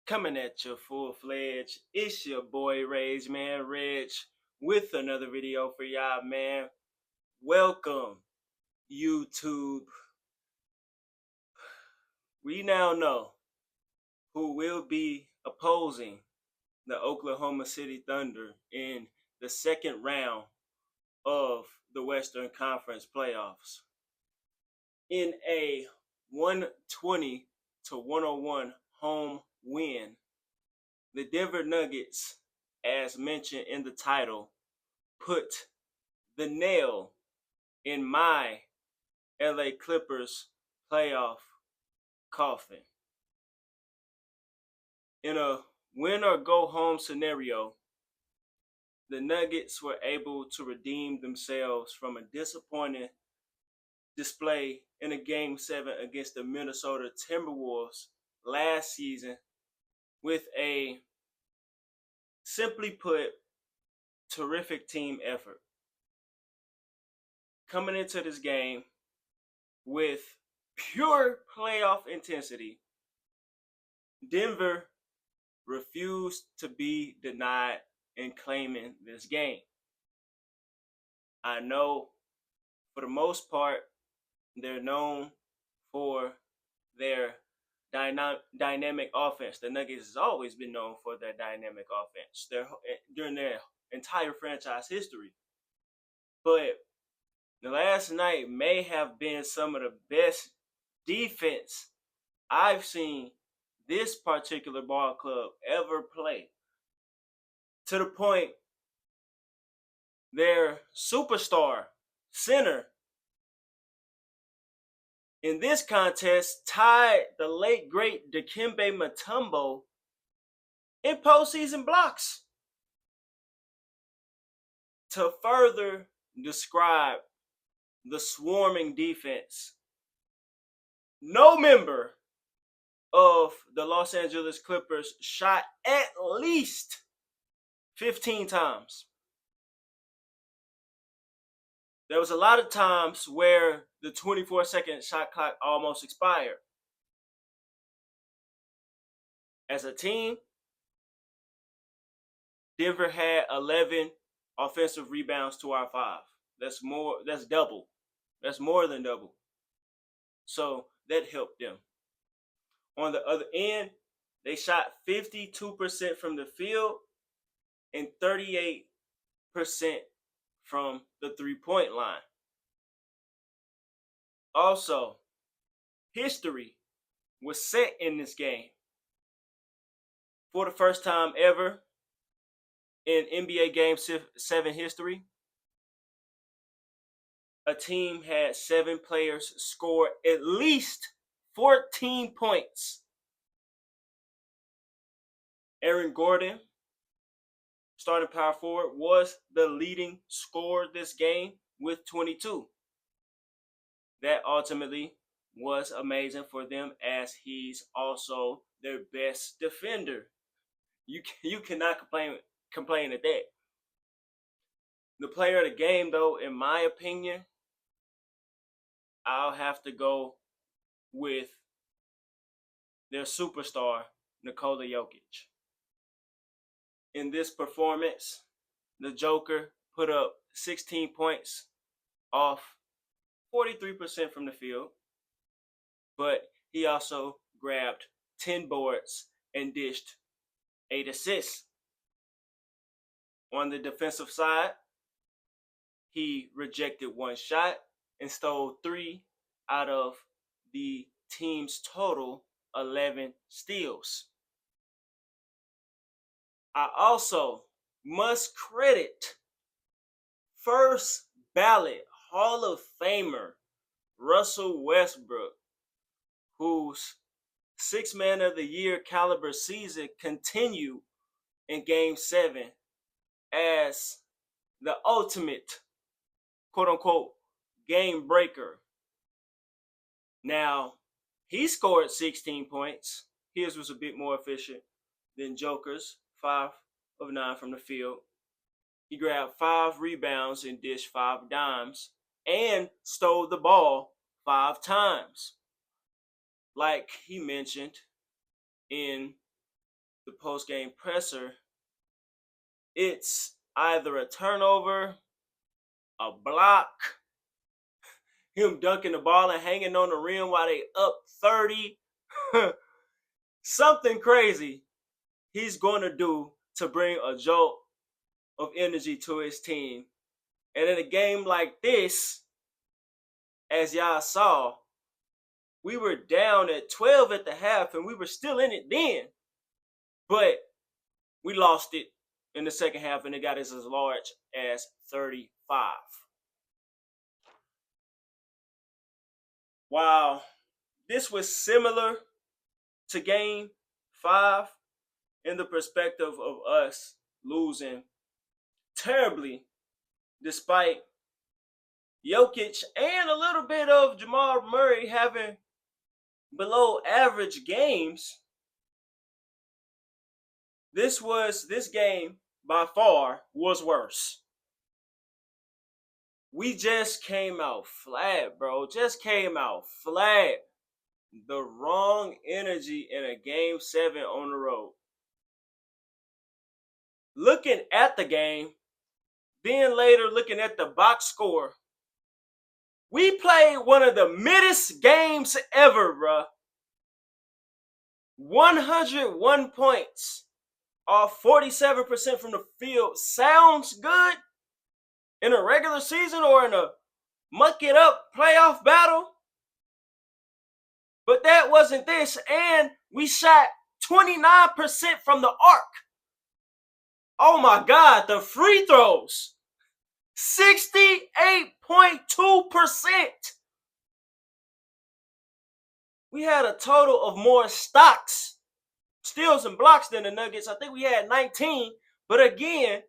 Coming at you full-fledged. It's your boy Rage, man, Reg, with another video for y'all, man. Welcome, YouTube. We now know who will be opposing the Oklahoma City Thunder in the second round of the Western Conference playoffs. In a 120-101 home win, the Denver Nuggets, as mentioned in the title, put the nail in my LA Clippers playoff coffin. In a win or go home scenario, the Nuggets were able to redeem themselves from a disappointing display in a Game 7 against the Minnesota Timberwolves last season with a, simply put, terrific team effort. Coming into this game with pure playoff intensity, Denver refused to be denied in claiming this game. I know for the most part, they're known for their dynamic offense. The Nuggets has always been known for their dynamic offense during their entire franchise history. But the last night may have been some of the best defense I've seen this particular ball club ever play. To the point, their superstar center in this contest tied the late great Dikembe Mutombo in postseason blocks. To further describe the swarming defense, no member of the Los Angeles Clippers shot at least 15 times. There was a lot of times where the 24-second shot clock almost expired. As a team, Denver had 11 offensive rebounds to our 5. That's double. That's more than double. So that helped them. On the other end, they shot 52% from the field and 38% from the three-point line. Also, history was set in this game. For the first time ever in NBA Game 7 history, a team had 7 players score at least 14 points. Aaron Gordon, starting power forward, was the leading scorer this game with 22. That ultimately was amazing for them, as he's also their best defender. You cannot complain at that. The player of the game, though, in my opinion, I'll have to go with their superstar, Nikola Jokic. In this performance, the Joker put up 16 points off 43% from the field, but he also grabbed 10 boards and dished 8 assists. On the defensive side, he rejected 1 shot and stole 3 out of the team's total 11 steals. I also must credit first ballot Hall of Famer Russell Westbrook, whose 6th Man of the Year caliber season continued in Game 7 as the ultimate, quote-unquote, game breaker. Now, he scored 16 points. His was a bit more efficient than Joker's, 5 of 9 from the field. He grabbed 5 rebounds and dished 5 dimes and stole the ball 5 times. Like he mentioned in the post-game presser, it's either a turnover, a block, him dunking the ball and hanging on the rim while they up 30. Something crazy he's going to do to bring a jolt of energy to his team. And in a game like this, as y'all saw, we were down at 12 at the half and we were still in it then. But we lost it in the second half and it got us as large as 35. While this was similar to game 5 in the perspective of us losing terribly despite Jokic and a little bit of Jamal Murray having below average games, this game by far was worse. We just came out flat, bro. Just came out flat. The wrong energy in a game 7 on the road. Looking at the game, then later looking at the box score, we played one of the middest games ever, bro. 101 points off 47% from the field. Sounds good in a regular season or in a muck it up playoff battle. But that wasn't this. And we shot 29% from the arc. Oh my God, the free throws. 68.2%. We had a total of more stocks, steals, and blocks than the Nuggets. I think we had 19. But again,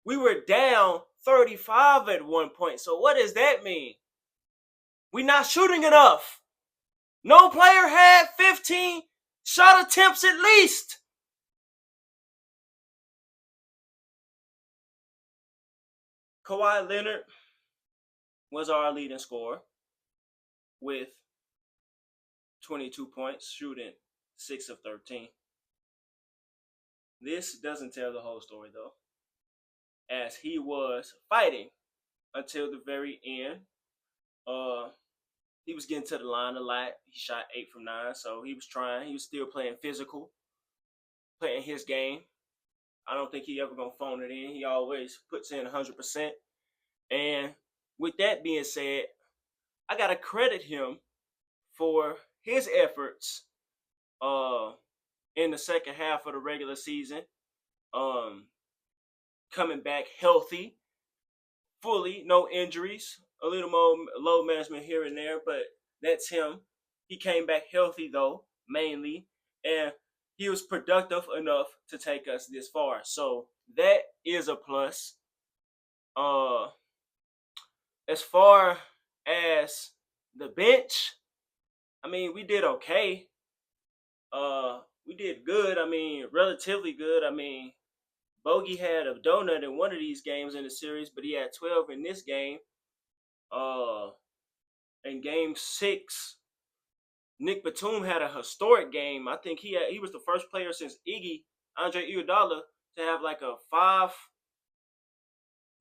we were down 35 at one point. So what does that mean? We're not shooting enough. No player had 15 shot attempts at least. Kawhi Leonard was our leading scorer with 22 points, shooting 6 of 13. This doesn't tell the whole story, though, as he was fighting until the very end. He was getting to the line a lot. He shot 8 from 9, so he was trying. He was still playing physical, playing his game. I don't think he ever gonna phone it in. He always puts in 100%. And with that being said, I gotta credit him for his efforts in the second half of the regular season, coming back healthy, fully, no injuries, a little more load management here and there, but that's him. He came back healthy though, mainly, and he was productive enough to take us this far. So that is a plus. As far as the bench, I mean, we did okay. We did good. I mean, relatively good. I mean, Bogey had a donut in one of these games in the series, but he had 12 in this game. In game 6, Nick Batum had a historic game. I think he was the first player since Andre Iguodala, to have like a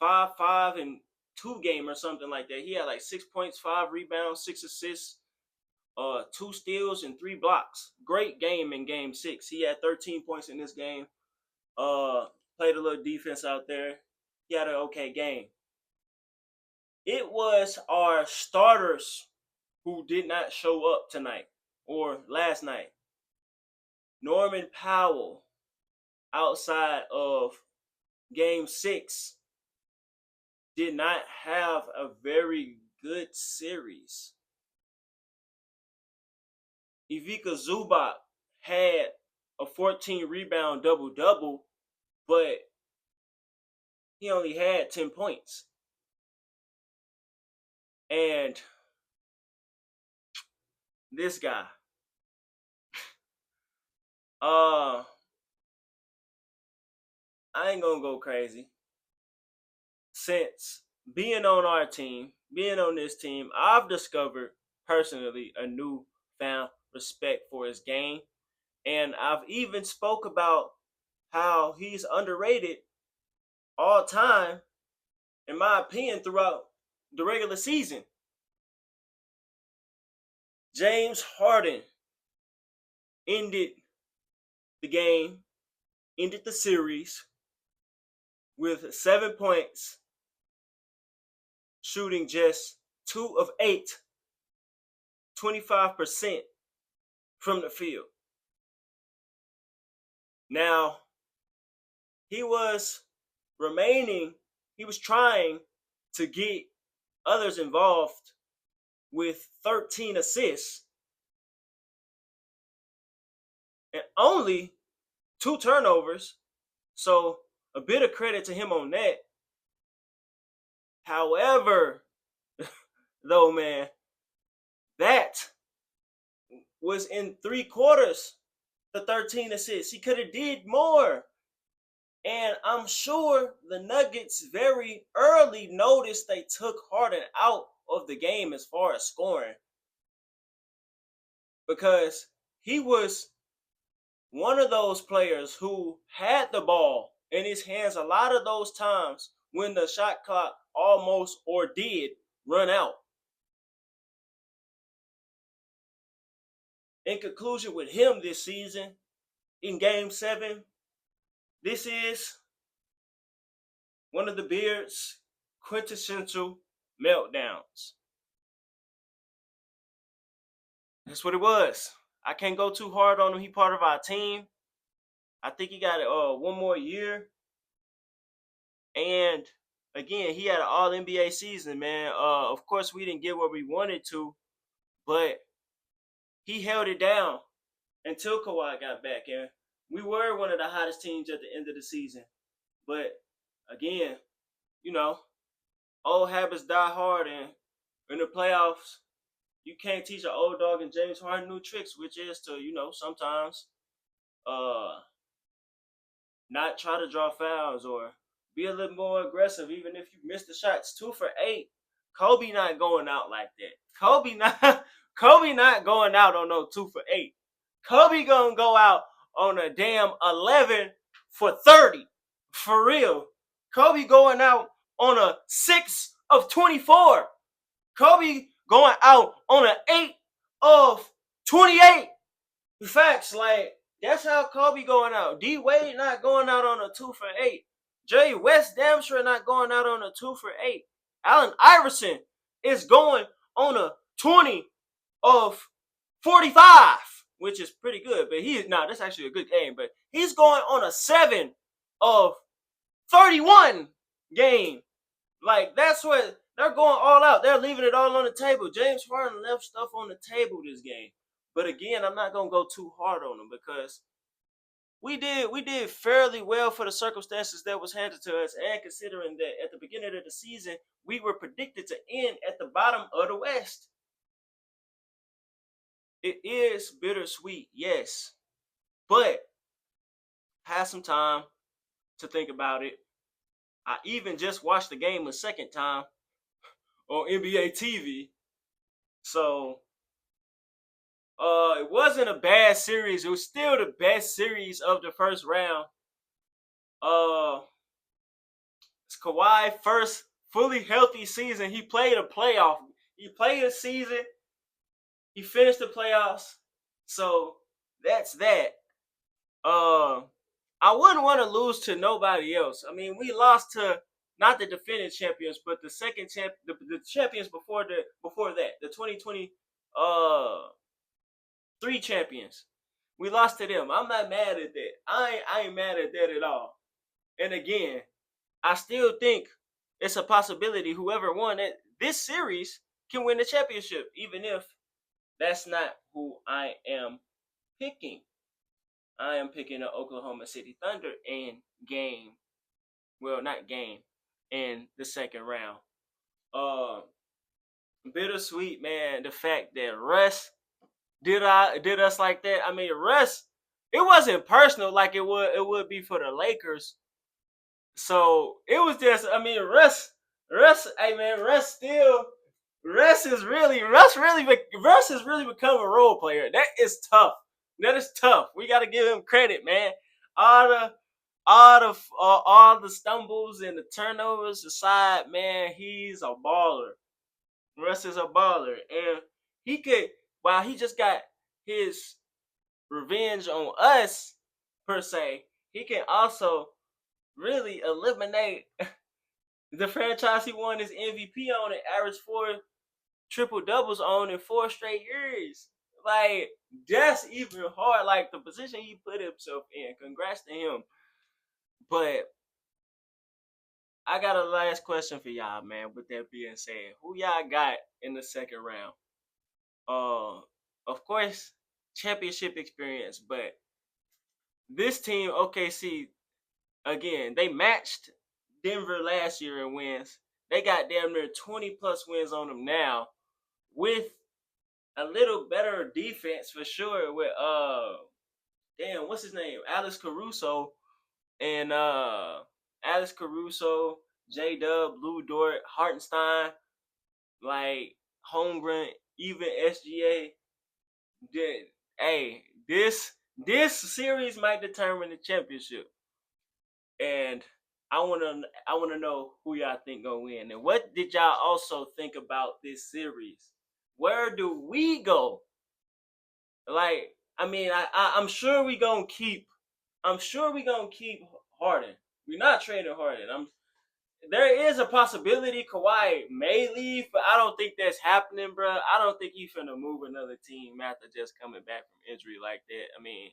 5-5-2 game or something like that. He had like 6 points, 5 rebounds, 6 assists, 2 steals, and 3 blocks. Great game in game 6. He had 13 points in this game. Played a little defense out there. He had an okay game. It was our starters who did not show up tonight or last night. Norman Powell, outside of game 6, did not have a very good series. Ivica Zubac had a 14 rebound double-double, but he only had 10 points. And this guy, I ain't gonna go crazy. Since being on our team, being on this team, I've discovered personally a newfound respect for his game. And I've even spoke about how he's underrated all time, in my opinion, throughout the regular season. James Harden ended the game, ended the series with 7 points, shooting just 2 of 8, 25% from the field. Now, he was trying to get others involved with 13 assists and only 2 turnovers. So a bit of credit to him on that. However, though, man, that was in 3/4 the 13 assists. He could have did more. And I'm sure the Nuggets very early noticed they took Harden out of the game as far as scoring, because he was one of those players who had the ball in his hands a lot of those times when the shot clock almost or did run out. In conclusion, with him this season, in Game 7, this is one of the Beard's quintessential meltdowns. That's what it was. I can't go too hard on him. He part of our team. I think he got one more year. And again, he had an all NBA season, man. Of course, we didn't get what we wanted to, but he held it down until Kawhi got back. And we were one of the hottest teams at the end of the season. But again, old habits die hard, and in the playoffs, you can't teach an old dog in James Harden new tricks, which is to, sometimes not try to draw fouls or be a little more aggressive, even if you miss the shots. 2 for 8. Kobe not going out like that. Kobe not going out on no 2 for 8. Kobe gonna go out on a damn 11 for 30. For real. Kobe going out on a 6 of 24. Kobe going out on an 8 of 28. Facts, like, that's how Kobe going out. D Wade not going out on a 2 for 8. Jerry West damn sure not going out on a 2 for 8. Allen Iverson is going on a 20 of 45, which is pretty good. But that's actually a good game. But he's going on a 7 of 31 game. Like, that's what they're going all out. They're leaving it all on the table. James Harden left stuff on the table this game. But again, I'm not gonna go too hard on him, because we did fairly well for the circumstances that was handed to us, and considering that at the beginning of the season we were predicted to end at the bottom of the West. It is bittersweet, yes, but have some time to think about it. I even just watched the game a second time on NBA TV. So it wasn't a bad series. It was still the best series of the first round. It's Kawhi first fully healthy season. He played a playoff. He played a season. He finished the playoffs. So that's that. I wouldn't want to lose to nobody else. I mean, we lost to not the defending champions, but the second the champions before that, the 2020 3 champions. We lost to them. I'm not mad at that. I ain't mad at that at all. And again, I still think it's a possibility whoever won this series can win the championship, even if that's not who I am picking. I am picking the Oklahoma City Thunder in the second round. Bittersweet, man, the fact that Russ did us like that. I mean, Russ, it wasn't personal like it would be for the Lakers. So it was just, I mean, Russ, hey man, Russ has really become a role player. That is tough. That is tough. We got to give him credit, man. All the all the stumbles and the turnovers aside, man, he's a baller. Russ is a baller, and he could. While he just got his revenge on us per se, he can also really eliminate the franchise he won his MVP on and averaged 4 triple doubles on in 4 straight years. Like, that's even hard. Like, the position he put himself in. Congrats to him. But I got a last question for y'all, man. With that being said, who y'all got in the second round? Of course, championship experience, but this team, OKC, again, they matched Denver last year in wins. They got damn near 20 plus wins on them now, with a little better defense for sure. With what's his name? Alex Caruso and J Dub, Lou Dort, Hartenstein, like Holmgren, even SGA. Hey, this series might determine the championship, and I wanna know who y'all think gonna win, and what did y'all also think about this series? Where do we go? Like, I mean, I'm sure we gonna keep. I'm sure we gonna keep Harden. We're not trading Harden. There is a possibility Kawhi may leave, but I don't think that's happening, bro. I don't think he's finna move another team after just coming back from injury like that. I mean,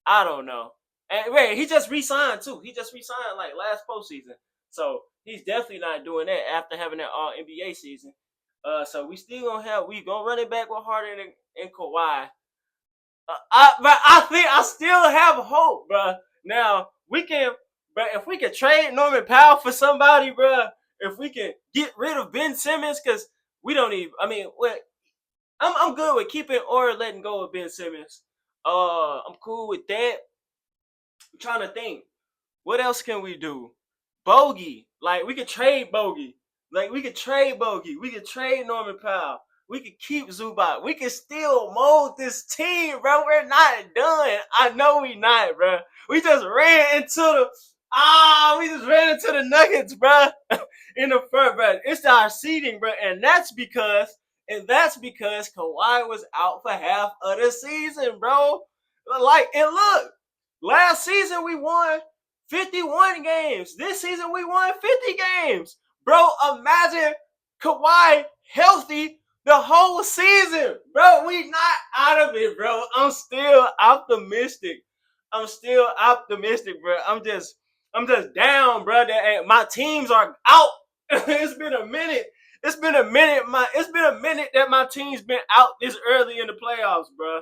I don't know. And wait, he just re-signed too. He just re-signed like last postseason, so he's definitely not doing that after having that All NBA season. So we gonna run it back with Harden and Kawhi. I think I still have hope, bro. Now we can, but if we can trade Norman Powell for somebody, bro, if we can get rid of Ben Simmons, because we don't even. I mean, I'm good with keeping or letting go of Ben Simmons. I'm cool with that. I'm trying to think. What else can we do? Bogey. Like, we could trade Bogey. Like, we could trade Bogey. We could trade Norman Powell. We could keep Zubac. We could still mold this team, bro. We're not done. I know we not, bro. We just ran into the Nuggets, bro. In the first, bro. It's our seeding, bro. And that's because Kawhi was out for half of the season, bro. Like, and look, last season we won 51 games. This season we won 50 games. Bro, imagine Kawhi healthy the whole season. Bro, we not out of it, bro. I'm still optimistic, bro. I'm just down, bro. That my teams are out. It's been a minute. It's been a minute that my team's been out this early in the playoffs, bro.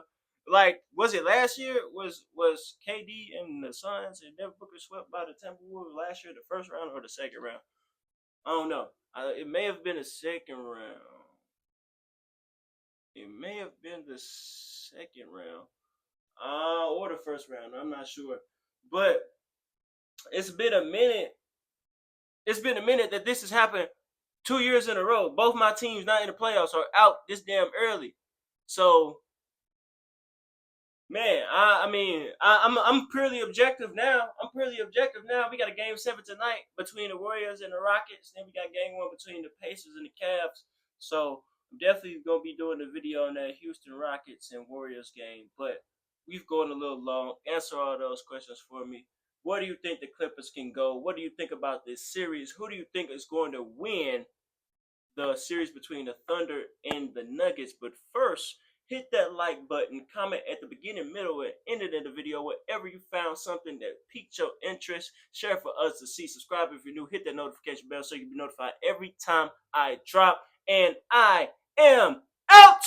Like, was it last year? Was KD and the Suns and Devin Booker swept by the Timberwolves last year, the first round or the second round? I don't know. It may have been the second round. It may have been the second round, or the first round. I'm not sure, but it's been a minute. It's been a minute that this has happened 2 years in a row. Both my teams not in the playoffs are out this damn early. So, man, I'm purely objective now. We got a game 7 tonight between the Warriors and the Rockets. Then we got game 1 between the Pacers and the Cavs. So I'm definitely gonna be doing a video on that Houston Rockets and Warriors game. But we've gone a little long. Answer all those questions for me. Where do you think the Clippers can go? What do you think about this series? Who do you think is going to win the series between the Thunder and the Nuggets? But first, hit that like button, comment at the beginning, middle, and end of the video, wherever you found something that piqued your interest. Share for us to see. Subscribe if you're new. Hit that notification bell so you can be notified every time I drop. And I am out.